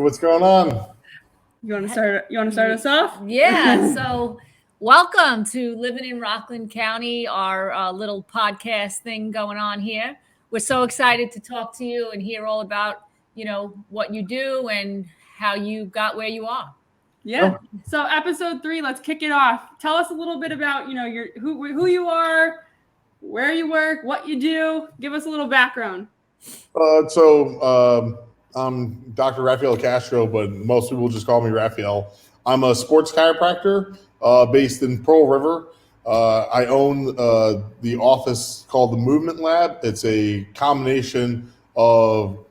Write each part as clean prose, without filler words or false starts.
what's going on? You want to start us off? Yeah. So welcome to Living in Rockland County, our little podcast thing going on here. We're so excited to talk to you and hear all about, what you do and how you got where you are. Yeah. So episode 3, let's kick it off. Tell us a little bit about, your who you are, where you work, what you do. Give us a little background. I'm Dr. Raphael Castro, but most people just call me Raphael. I'm a sports chiropractor based in Pearl River. I own the office called the Movement Lab. It's a combination of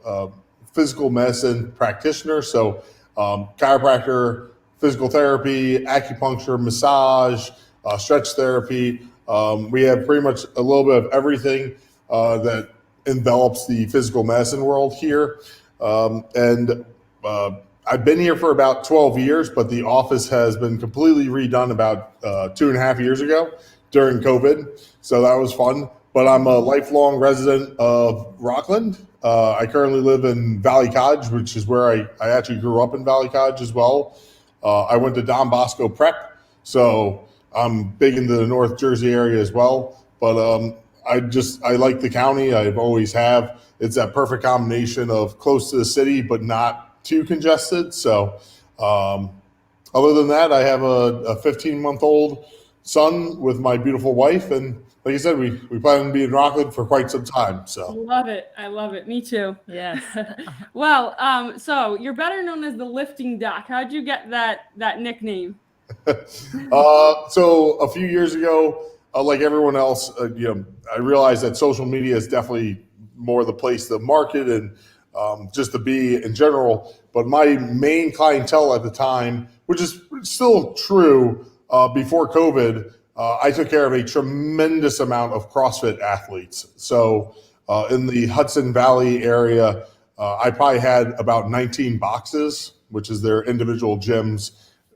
physical medicine practitioner, so chiropractor, physical therapy, acupuncture, massage, stretch therapy. We have pretty much a little bit of everything that envelops the physical medicine world here. I've been here for about 12 years, but the office has been completely redone about 2.5 years ago during COVID. So that was fun. But I'm a lifelong resident of Rockland. I currently live in Valley Cottage, which is where I actually grew up in Valley Cottage as well. I went to Don Bosco Prep, so I'm big into the North Jersey area as well. But I like the county. I've always have. It's that perfect combination of close to the city, but not too congested. So other than that, I have a 15-month-old son with my beautiful wife. And like I said, we plan to be in Rockland for quite some time. So I love it. Me too. Yes. Well, so you're better known as the lifting doc. How'd you get that nickname? So a few years ago, like everyone else, I realized that social media is definitely more the place to market and just to be in general. But my main clientele at the time, which is still true before COVID, I took care of a tremendous amount of CrossFit athletes. So in the Hudson Valley area, I probably had about 19 boxes, which is their individual gyms.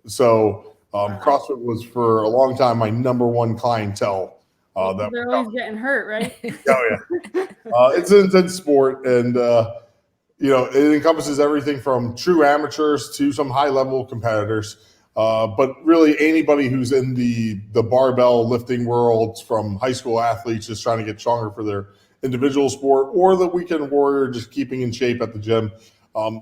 So CrossFit was for a long time my number one clientele. They're always getting hurt, right? Oh yeah, it's an intense sport, and it encompasses everything from true amateurs to some high-level competitors. But really, anybody who's in the barbell lifting world, from high school athletes just trying to get stronger for their individual sport, or the weekend warrior just keeping in shape at the gym,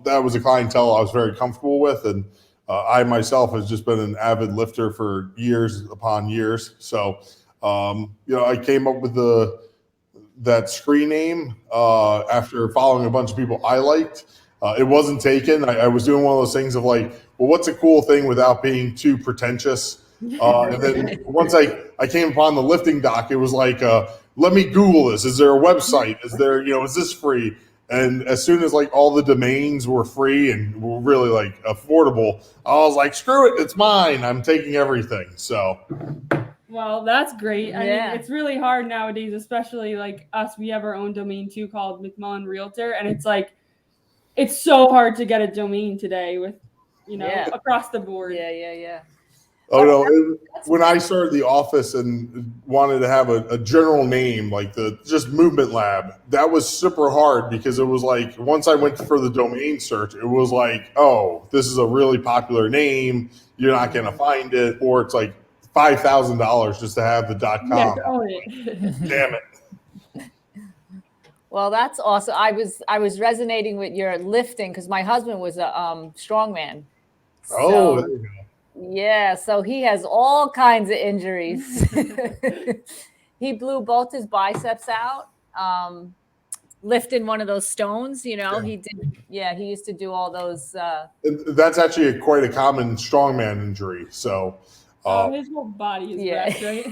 that was a clientele I was very comfortable with, and I myself has just been an avid lifter for years upon years. So. I came up with that screen name after following a bunch of people I liked. It wasn't taken. I was doing one of those things of like, well, what's a cool thing without being too pretentious? And then once I came upon the lifting doc, it was like, let me Google this. Is there a website? Is there, is this free? And as soon as like all the domains were free and were really like affordable, I was like, screw it, it's mine. I'm taking everything. So. Well, that's great. I mean, it's really hard nowadays, especially like us. We have our own domain too called McMullen Realtor. And it's like, it's so hard to get a domain today with, across the board. Yeah. Oh, no. When I started the office and wanted to have a general name, like the just Movement Lab, that was super hard because it was like, once I went for the domain search, it was like, oh, this is a really popular name. You're not going to find it. Or it's like, $5,000 just to have the .com. Yeah, damn it. Well, that's awesome. I was resonating with your lifting because my husband was a strongman. Oh, there you go. Yeah, so he has all kinds of injuries. He blew both his biceps out, lifting one of those stones. He did. Yeah, he used to do all those. That's actually quite a common strongman injury. So. His whole body is wrecked, right?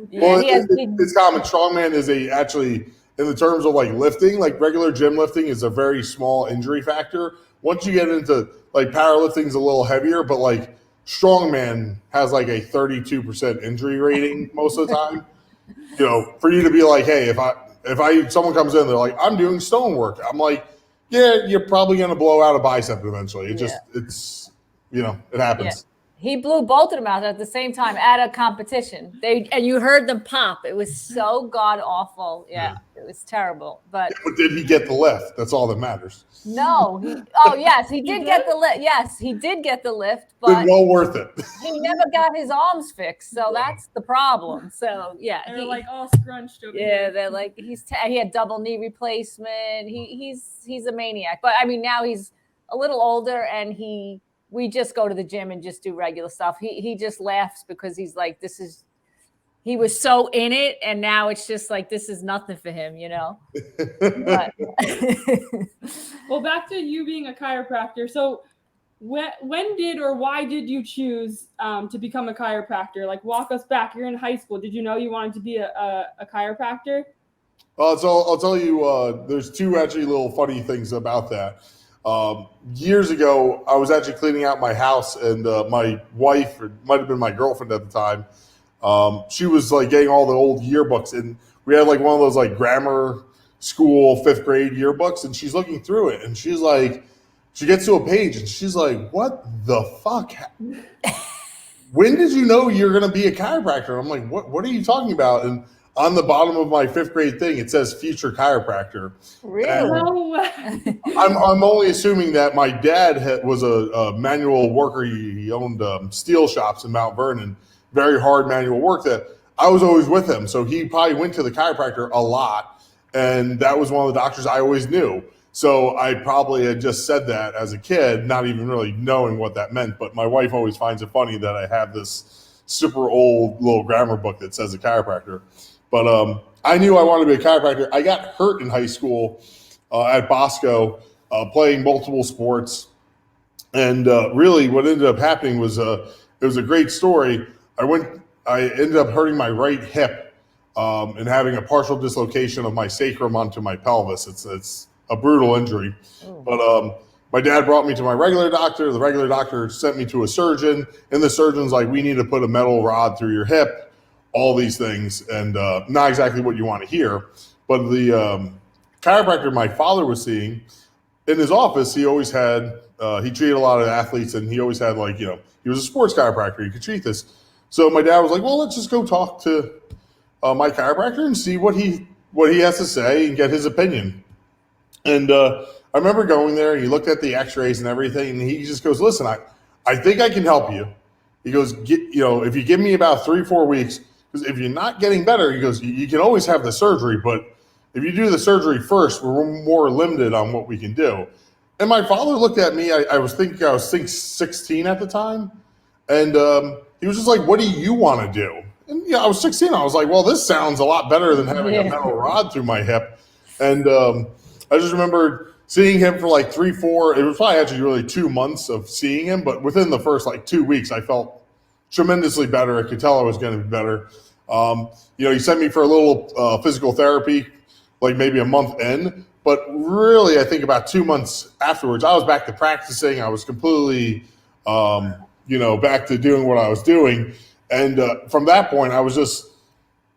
Yeah. Well, it's common. Strongman is actually, in the terms of like lifting, like regular gym lifting is a very small injury factor. Once you get into like powerlifting is a little heavier, but like strongman has like a 32% injury rating most of the time. For you to be like, hey, if someone comes in, they're like, I'm doing stone work. I'm like, yeah, you're probably going to blow out a bicep eventually. It happens. He blew both of them out at the same time at a competition. And you heard them pop. It was so god awful. Yeah, it was terrible. But did he get the lift? That's all that matters. No. Yes, he did get the lift. Yes, he did get the lift, but well worth it. He never got his arms fixed, so that's the problem. So yeah, they're like all scrunched over. Yeah, they're like he had double knee replacement. He's a maniac. But I mean, now he's a little older, and we just go to the gym and just do regular stuff. He just laughs because he's like, he was so in it, and now it's just like, this is nothing for him, But. Well, back to you being a chiropractor. So when did or why did you choose to become a chiropractor? Like, walk us back. You're in high school. Did you know you wanted to be a chiropractor? So I'll tell you, there's two actually little funny things about that. Years ago, I was actually cleaning out my house, and my wife, or might have been my girlfriend at the time, she was like getting all the old yearbooks, and we had like one of those like grammar school 5th grade yearbooks, and she's looking through it, and she's like, she gets to a page, and she's like, "What the fuck? When did you know you're going to be a chiropractor?" I'm like, "What are you talking about?" And on the bottom of my 5th grade thing, it says future chiropractor. Really? I'm only assuming that my dad was a manual worker. He owned steel shops in Mount Vernon, very hard manual work that I was always with him. So he probably went to the chiropractor a lot, and that was one of the doctors I always knew. So I probably had just said that as a kid, not even really knowing what that meant. But my wife always finds it funny that I have this super old little grammar book that says a chiropractor. But I knew I wanted to be a chiropractor. I got hurt in high school at Bosco playing multiple sports. And really what ended up happening was it was a great story. I ended up hurting my right hip and having a partial dislocation of my sacrum onto my pelvis. It's a brutal injury. But my dad brought me to my regular doctor. The regular doctor sent me to a surgeon, and the surgeon's like, "We need to put a metal rod through your hip," all these things, and not exactly what you want to hear. But the chiropractor my father was seeing, in his office, he always had, he treated a lot of athletes, and he always had he was a sports chiropractor. He could treat this. So my dad was like, "Well, let's just go talk to my chiropractor and see what he has to say and get his opinion." And I remember going there, and he looked at the x-rays and everything, and he just goes, "Listen, I think I can help you." He goes, "If you give me about 3-4 weeks, because if you're not getting better," he goes, "you can always have the surgery, but if you do the surgery first, we're more limited on what we can do." And my father looked at me. I was 16 at the time, and he was just like, "What do you want to do?" And I was 16. I was like, "Well, this sounds a lot better than having a metal rod through my hip." And I just remember seeing him for like 3-4. It was probably actually really 2 months of seeing him, but within the first 2 weeks, I felt tremendously better. I could tell I was going to be better. He sent me for a little physical therapy, like maybe a month in, but really, I think about 2 months afterwards, I was back to practicing. I was completely, back to doing what I was doing. And from that point, I was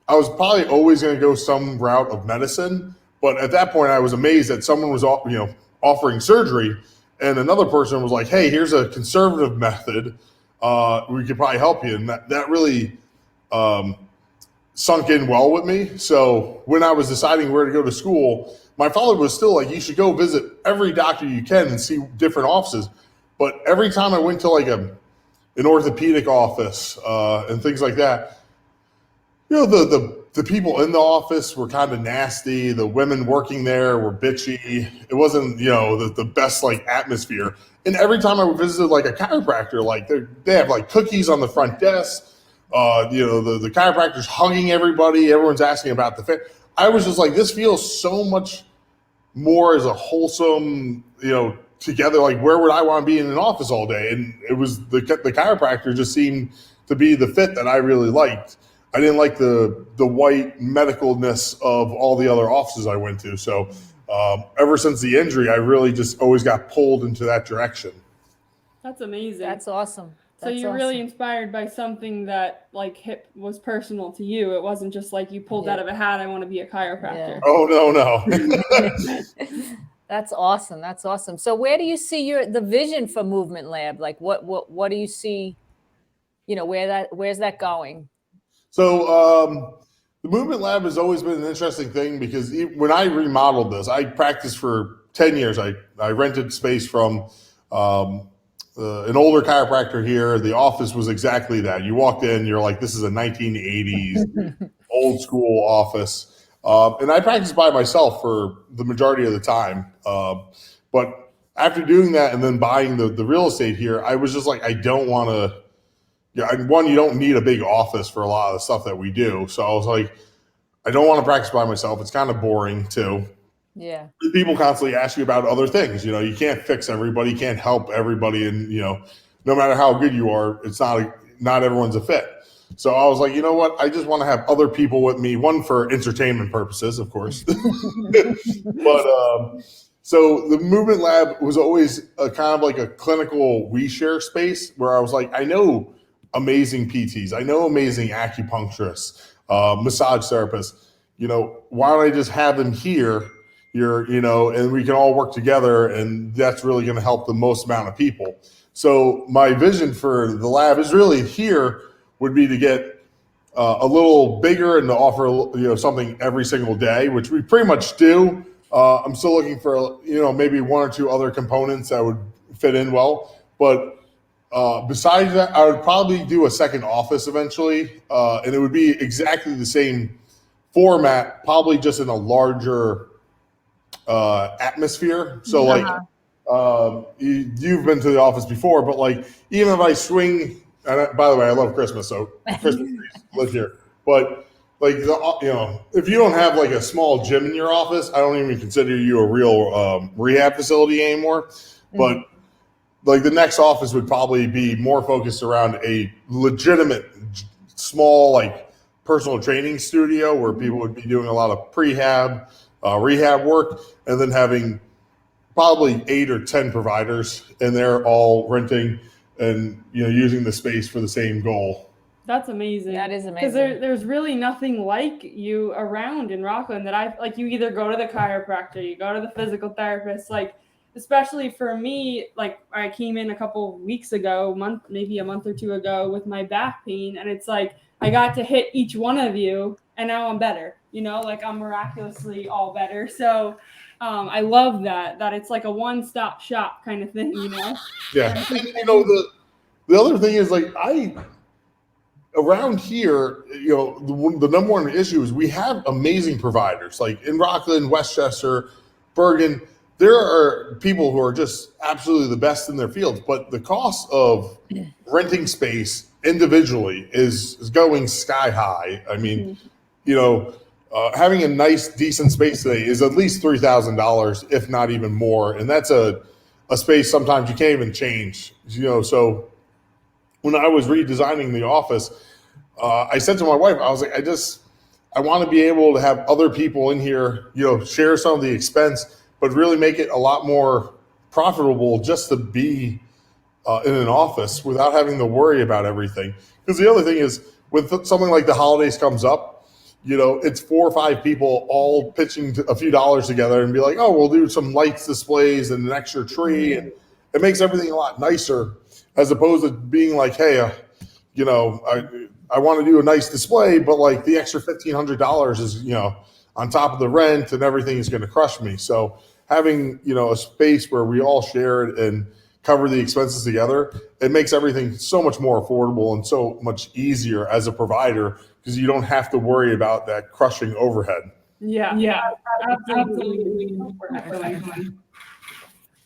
probably always going to go some route of medicine. But at that point, I was amazed that someone was, offering surgery, and another person was like, "Hey, here's a conservative method. We could probably help you." And that really sunk in well with me. So when I was deciding where to go to school, my father was still like, "You should go visit every doctor you can and see different offices." But every time I went to an orthopedic office and things like that, the people in the office were kind of nasty. The women working there were bitchy. It wasn't, the best atmosphere. And every time I would visit a chiropractor, they have cookies on the front desk. The chiropractor's hugging everybody. Everyone's asking about the fit. I was just like, this feels so much more as a wholesome, together. Where would I want to be in an office all day? And it was the chiropractor just seemed to be the fit that I really liked. I didn't like the white medicalness of all the other offices I went to. So ever since the injury, I really just always got pulled into that direction. That's amazing. That's awesome. So you're really inspired by something that hip was personal to you. It wasn't just you pulled out of a hat, "I want to be a chiropractor." Yeah. Oh, no. That's awesome. That's awesome. So where do you see the vision for Movement Lab? What do you see where's that going? So the movement lab has always been an interesting thing because when I remodeled this, I practiced for 10 years. I rented space from an older chiropractor here. The office was exactly that. You walked in, you're like, this is a 1980s old school office. And I practiced by myself for the majority of the time. But after doing that and then buying the real estate here, I was just like, I don't want to. Yeah, one, you don't need a big office for a lot of the stuff that we do. So I was like, I don't want to practice by myself. It's kind of boring too. Yeah. People constantly ask you about other things. You can't fix everybody, you can't help everybody. And, no matter how good you are, it's not everyone's a fit. So I was like, you know what? I just want to have other people with me, one for entertainment purposes, of course. But so the movement lab was always kind of like a clinical reshare space where I was like, I know amazing PTs. I know amazing acupuncturists, massage therapists. Why don't I just have them here, and we can all work together, and that's really going to help the most amount of people. So my vision for the lab is really here would be to get a little bigger and to offer, something every single day, which we pretty much do. I'm still looking for, maybe one or two other components that would fit in well, but besides that, I would probably do a second office eventually, and it would be exactly the same format, probably just in a larger atmosphere. So you've been to the office before, but like even if I swing, and by the way, I love Christmas, so Christmas live here. But like if you don't have like a small gym in your office, I don't even consider you a real rehab facility anymore. Mm-hmm. But like the next office would probably be more focused around a legitimate small like personal training studio where people would be doing a lot of prehab, rehab work, and then having probably 8 or 10 providers, and they're all renting and using the space for the same goal. That's amazing. That is amazing. Because there's really nothing like you around in Rockland that you either go to the chiropractor, you go to the physical therapist, like. Especially for me, like I came in a couple weeks ago, maybe a month or two ago with my back pain. And it's like, I got to hit each one of you and now I'm better, like I'm miraculously all better. So I love that it's like a one-stop shop kind of thing, Yeah. And, the other thing is like around here, the number one issue is we have amazing providers like in Rockland, Westchester, Bergen. There are people who are just absolutely the best in their fields, but the cost of renting space individually is going sky high. I mean, having a nice, decent space today is at least $3,000, if not even more. And that's a space sometimes you can't even change, So when I was redesigning the office, I said to my wife, I was like, I want to be able to have other people in here, share some of the expense, but really make it a lot more profitable just to be in an office without having to worry about everything. Because the other thing is, with something like the holidays comes up, it's 4 or 5 people all pitching a few dollars together and be like, oh, we'll do some lights displays and an extra tree. And it makes everything a lot nicer as opposed to being like, hey, I want to do a nice display, but like the extra $1,500 is, on top of the rent and everything is going to crush me. So having, a space where we all share it and cover the expenses together, it makes everything so much more affordable and so much easier as a provider because you don't have to worry about that crushing overhead. Yeah, absolutely.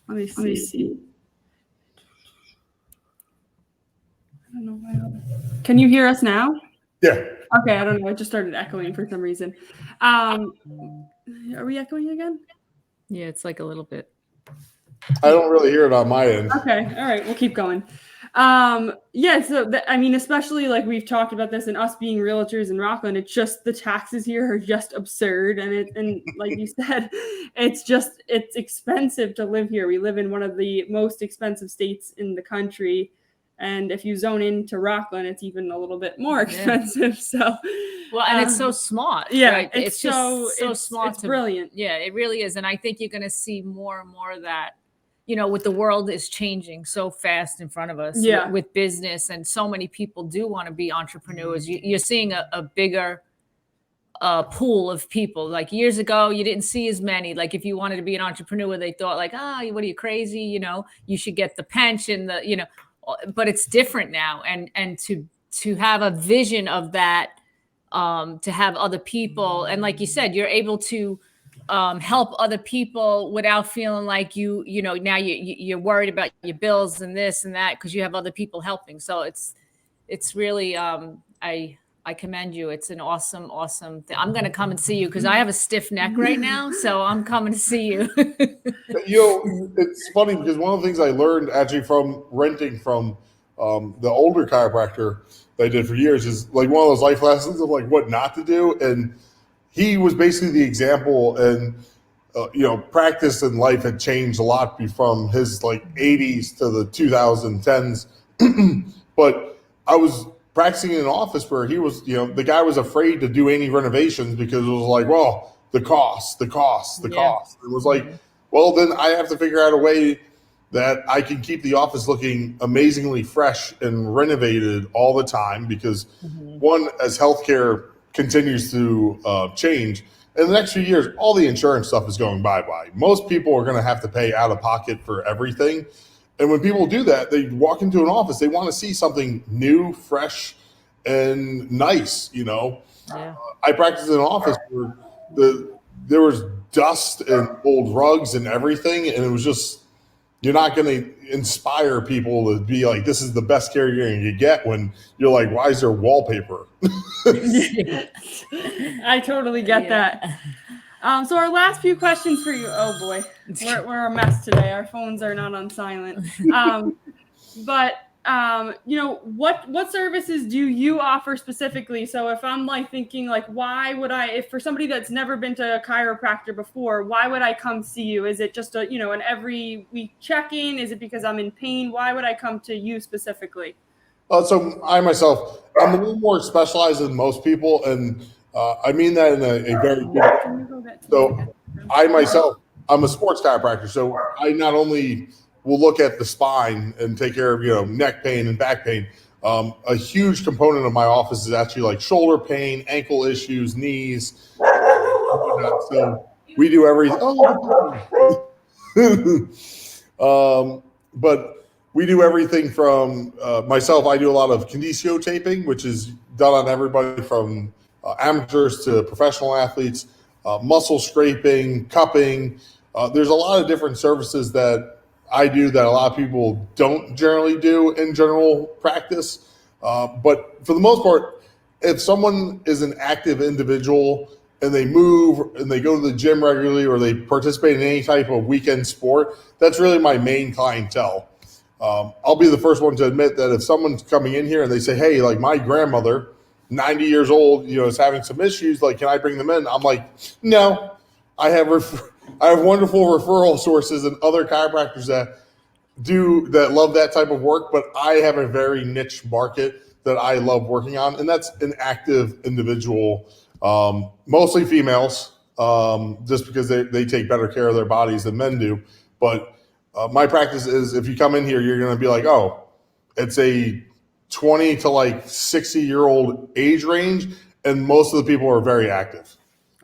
Let me see. I don't know why. Can you hear us now? Yeah. Okay, I don't know. It just started echoing for some reason. Are we echoing again? Yeah, it's like a little bit. I don't really hear it on my end. Okay, all right, we'll keep going. So especially like we've talked about this and us being realtors in Rockland, it's just the taxes here are just absurd, and like you said, it's expensive to live here. We live in one of the most expensive states in the country. And if you zone into Rockland, it's even a little bit more expensive. Yeah. So, and it's so smart. Yeah, right? It's just so smart. It's brilliant. Yeah, it really is. And I think you're going to see more and more of that, with the world is changing so fast in front of us with business, and so many people do want to be entrepreneurs. You're seeing a bigger pool of people. Like years ago, you didn't see as many. Like if you wanted to be an entrepreneur, they thought like, what are you, crazy? You should get the pension, but it's different now. And to have a vision of that, to have other people, and like you said, you're able to help other people without feeling like now you're worried about your bills and this and that, because you have other people helping. So it's really I commend you. It's an awesome thing. I'm going to come and see you because I have a stiff neck right now, so I'm coming to see you. It's funny because one of the things I learned actually from renting from the older chiropractor that I did for years is like one of those life lessons of like what not to do. And he was basically the example, and practice in life had changed a lot from his like 80s to the 2010s. But I was practicing in an office where he was, the guy was afraid to do any renovations because it was like, well, the cost. It was like, well, then I have to figure out a way that I can keep the office looking amazingly fresh and renovated all the time, because one, as healthcare continues to change, in the next few years, all the insurance stuff is going bye-bye. Most people are going to have to pay out of pocket for everything. And when people do that, they walk into an office, they want to see something new, fresh, and nice, Yeah. I practiced in an office where there was dust and old rugs and everything, and it was just, you're not going to inspire people to be like, this is the best care you're going to get, when you're like, why is there wallpaper? I totally get that. So our last few questions for you. Oh boy, we're a mess today. Our phones are not on silent. What services do you offer specifically? So if I'm like thinking like, why would if for somebody that's never been to a chiropractor before, why would I come see you? Is it just an every week check-in? Is it because I'm in pain? Why would I come to you specifically? So I myself, I'm a little more specialized than most people, and I mean that in a very good way. So I myself, I'm a sports chiropractor, so I not only will look at the spine and take care of neck pain and back pain. A huge component of my office is actually like shoulder pain, ankle issues, knees. So we do everything. But we do everything from myself. I do a lot of conditio taping, which is done on everybody from amateurs to professional athletes, muscle scraping, cupping. There's a lot of different services that I do that a lot of people don't generally do in general practice. But for the most part, if someone is an active individual and they move and they go to the gym regularly, or they participate in any type of weekend sport, that's really my main clientele. I'll be the first one to admit that if someone's coming in here and they say, hey, like my grandmother, 90 years old, is having some issues, like, can I bring them in? I'm like, no, I have wonderful referral sources and other chiropractors that love that type of work, but I have a very niche market that I love working on, and that's an active individual, mostly females, just because they take better care of their bodies than men do. But my practice is, if you come in here, you're going to be like, oh, it's a 20 to like 60-year-old age range, and most of the people are very active.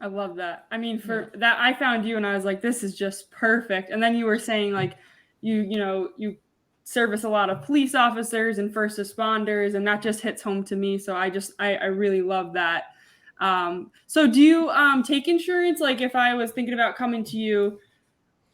I love that. I mean, for that, I found you and I was like, this is just perfect. And then you were saying like, you service a lot of police officers and first responders, and that just hits home to me. So I really love that. So do you take insurance? Like if I was thinking about coming to you,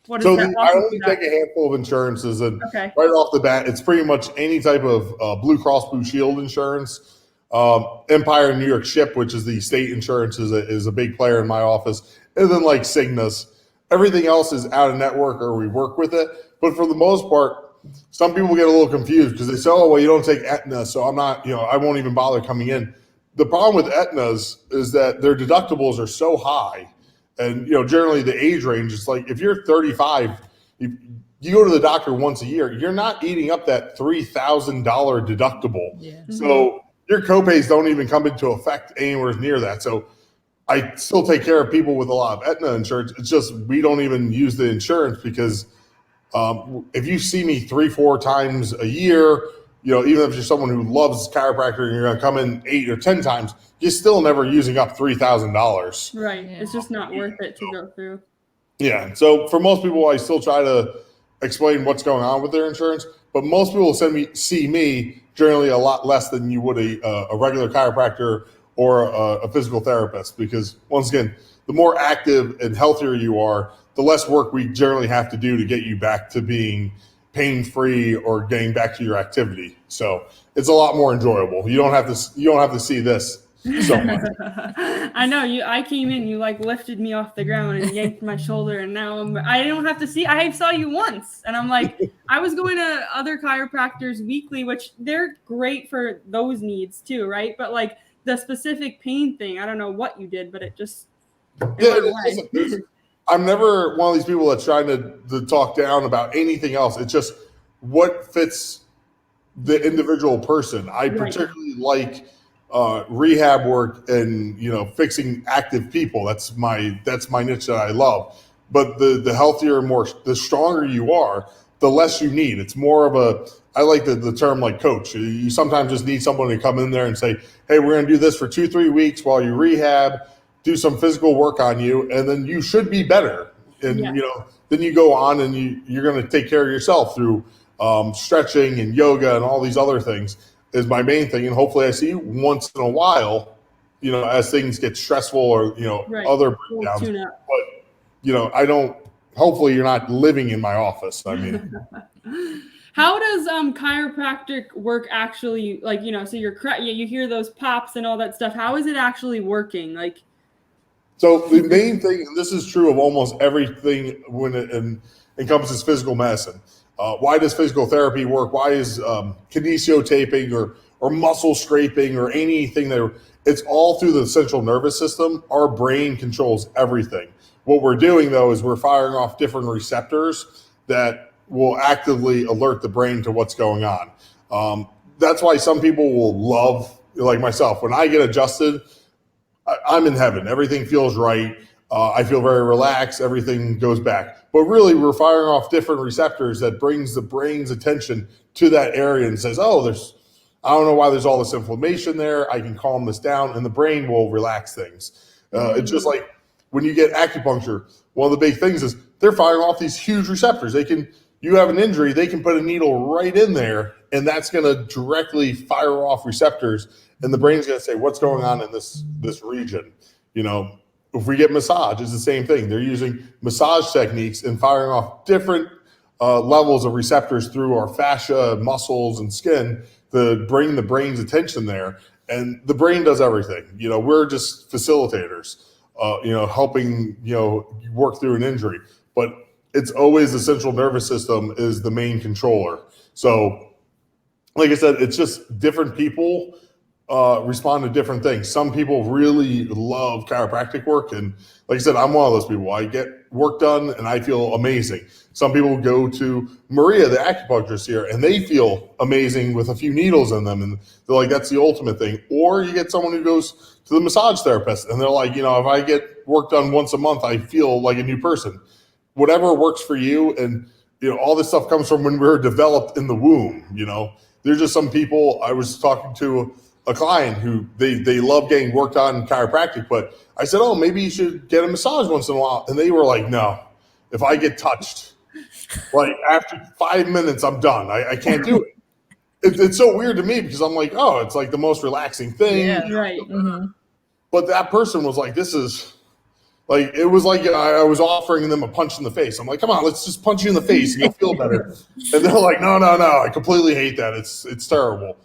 what is that? I only take a handful of insurances, and right off the bat, it's pretty much any type of Blue Cross Blue Shield insurance. Empire New York Ship, which is the state insurance, is a big player in my office, and then like Cigna's. Everything else is out of network, or we work with it. But for the most part, some people get a little confused because they say, oh, well, you don't take Aetna, so I'm not, I won't even bother coming in. The problem with Aetna's is that their deductibles are so high, and generally the age range is like, if you're 35, you go to the doctor once a year, you're not eating up that $3,000 deductible. Yeah. So your copays don't even come into effect anywhere near that. So I still take care of people with a lot of Aetna insurance. It's just we don't even use the insurance because If you see me 3-4 times a year, even if you're someone who loves chiropractor and you're going to come in 8 or 10 times, you're still never using up $3,000. Right. Yeah. It's just not worth it to go through. Yeah. So for most people, I still try to explain what's going on with their insurance, but most people see me generally a lot less than you would a regular chiropractor or a physical therapist, because once again, the more active and healthier you are, the less work we generally have to do to get you back to being pain-free or getting back to your activity. So it's a lot more enjoyable. You don't have to see this so much. I know I came in, you like lifted me off the ground and yanked my shoulder, and now I don't have to see. I saw you once, and I'm like, I was going to other chiropractors weekly, which they're great for those needs too, right? But like the specific pain thing, I don't know what you did, but it just I'm never one of these people that's trying to talk down about anything else. It's just what fits the individual person. I particularly like rehab work and fixing active people. That's my niche that I love. But the healthier, the stronger you are, the less you need. It's more of I like the term like coach. You sometimes just need someone to come in there and say, hey, we're going to do this for 2-3 weeks while you rehab, do some physical work on you, and then you should be better. And then you go on and you're going to take care of yourself through stretching and yoga and all these other things is my main thing. And hopefully I see you once in a while, as things get stressful or other breakdowns. But I don't. Hopefully you're not living in my office. I mean. How does chiropractic work actually, like, so you hear those pops and all that stuff. How is it actually working? Like, so the main thing, and this is true of almost everything when it encompasses physical medicine. Why does physical therapy work? Why is kinesiotaping or muscle scraping or anything it's all through the central nervous system. Our brain controls everything. What we're doing though is we're firing off different receptors that will actively alert the brain to what's going on. That's why some people will love, like myself, when I get adjusted, I'm in heaven. Everything feels right. I feel very relaxed. Everything goes back. But really, we're firing off different receptors that brings the brain's attention to that area and says, oh, I don't know why there's all this inflammation there. I can calm this down, and the brain will relax things. It's just like when you get acupuncture, one of the big things is they're firing off these huge receptors. You have an injury, they can put a needle right in there, and that's going to directly fire off receptors, and the brain's going to say, what's going on in this region? If we get massage, it's the same thing. They're using massage techniques and firing off different levels of receptors through our fascia, muscles, and skin to bring the brain's attention there. And the brain does everything. We're just facilitators, helping, work through an injury. But it's always the central nervous system is the main controller. So, like I said, it's just different people respond to different things. Some people really love chiropractic work. And like I said, I'm one of those people. I get work done and I feel amazing. Some people go to Maria, the acupuncturist here, and they feel amazing with a few needles in them. And they're like, that's the ultimate thing. Or you get someone who goes to the massage therapist and they're like, if I get work done once a month, I feel like a new person. Whatever works for you. And, all this stuff comes from when we were developed in the womb. There's just some people. I was talking to a client who they love getting worked on chiropractic, but I said, oh, maybe you should get a massage once in a while. And they were like, no, if I get touched, like after 5 minutes, I'm done. I can't do it. It's so weird to me because I'm like, oh, it's like the most relaxing thing. Yeah, right. Mm-hmm. But that person was like, this is like, it was like I was offering them a punch in the face. I'm like, come on, let's just punch you in the face and you'll feel better. And they're like, no, I completely hate that. It's terrible.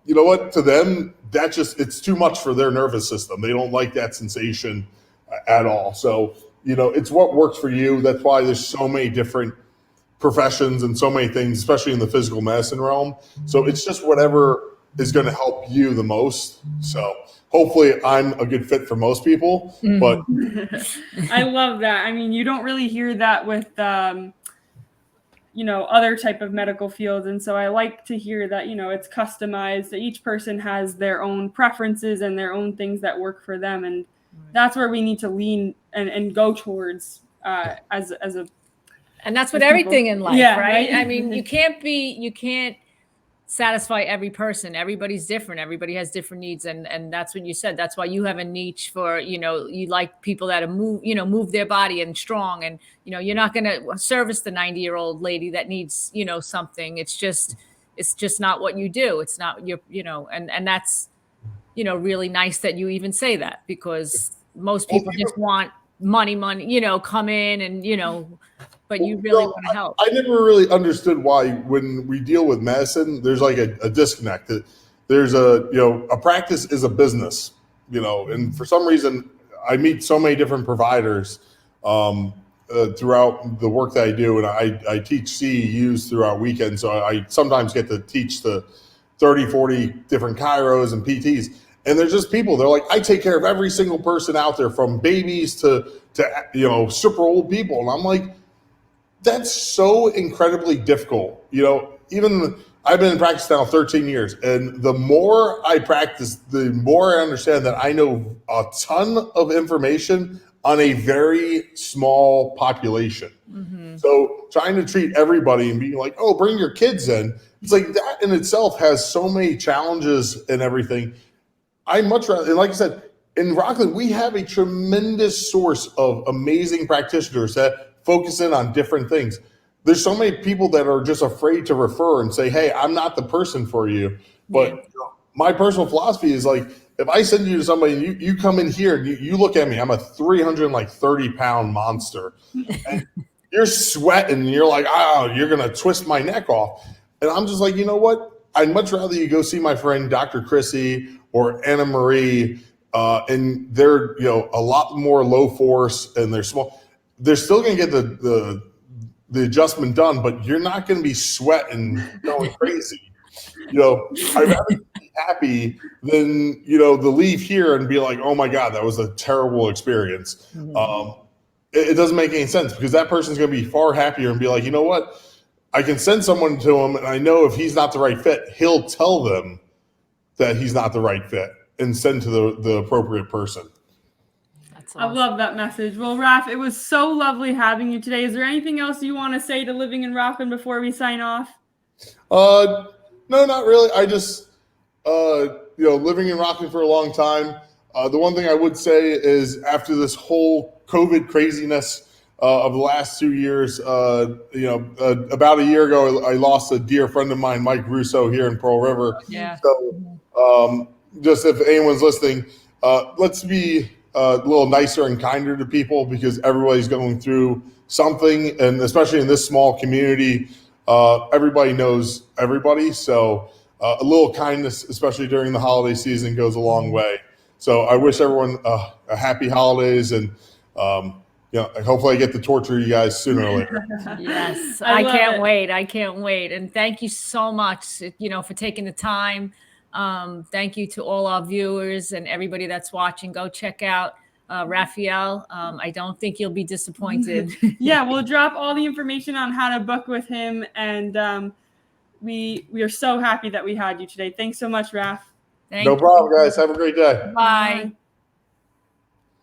You know what? To them, it's too much for their nervous system. They don't like that sensation at all. So, it's what works for you. That's why there's so many different professions and so many things, especially in the physical medicine realm. So it's just whatever is going to help you the most. So hopefully I'm a good fit for most people, but I love that. I mean, you don't really hear that with, other type of medical fields. And so I like to hear that, it's customized, that each person has their own preferences and their own things that work for them. And that's where we need to lean and go towards as a And that's with everything in life, Yeah, right? right? I mean, you can't satisfy every person. Everybody's different. Everybody has different needs. And that's what you said. That's why you have a niche for, you like people that are move their body and strong. And, you're not going to service the 90-year-old lady that needs, something. It's just not what you do. It's not and that's, really nice that you even say that, because most people just want money, come in and, but you really want to help. I never really understood why, when we deal with medicine, there's like a disconnect. There's a practice is a business, and for some reason I meet so many different providers throughout the work that I do, and I teach CEUs throughout weekends, so I sometimes get to teach the 30, 40 different chiros and PTs. And there's just people, they're like, I take care of every single person out there, from babies to super old people. And I'm like, that's so incredibly difficult. Even I've been in practice now 13 years, and the more I practice, the more I understand that I know a ton of information on a very small population. Mm-hmm. So trying to treat everybody and being like, oh, bring your kids in, it's like that in itself has so many challenges and everything. I much rather, and like I said, in Rockland, we have a tremendous source of amazing practitioners that focus in on different things. There's so many people that are just afraid to refer and say, hey, I'm not the person for you. But my personal philosophy is like, if I send you to somebody and you come in here and you look at me, I'm a 330-pound monster. And you're sweating and you're like, oh, you're going to twist my neck off. And I'm just like, you know what? I'd much rather you go see my friend, Dr. Chrissy or Anna Marie, and they're, a lot more low force and they're small. They're still going to get the adjustment done, but you're not going to be sweating, going crazy. I'd rather be happy than, to leave here and be like, oh my God, that was a terrible experience. Mm-hmm. It doesn't make any sense, because that person's going to be far happier and be like, you know what? I can send someone to him, and I know if he's not the right fit, he'll tell them that he's not the right fit and send to the appropriate person. Awesome. I love that message. Well, Raph, it was so lovely having you today. Is there anything else you want to say to Living in Rockland before we sign off? No, not really. I just, living in Rockland for a long time. The one thing I would say is, after this whole COVID craziness of the last 2 years, about a year ago, I lost a dear friend of mine, Mike Russo, here in Pearl River. Yeah. So just if anyone's listening, let's be a little nicer and kinder to people, because everybody's going through something, and especially in this small community, everybody knows everybody. So a little kindness, especially during the holiday season, goes a long way. So I wish everyone a happy holidays, and hopefully I get to torture you guys sooner or later. Yes, I can't wait. I can't wait. And thank you so much, for taking the time. Thank you to all our viewers and everybody that's watching. Go check out Raphael. I don't think you'll be disappointed. Yeah, we'll drop all the information on how to book with him. And we are so happy that we had you today. Thanks so much, Raph. No problem, guys. Have a great day. Bye.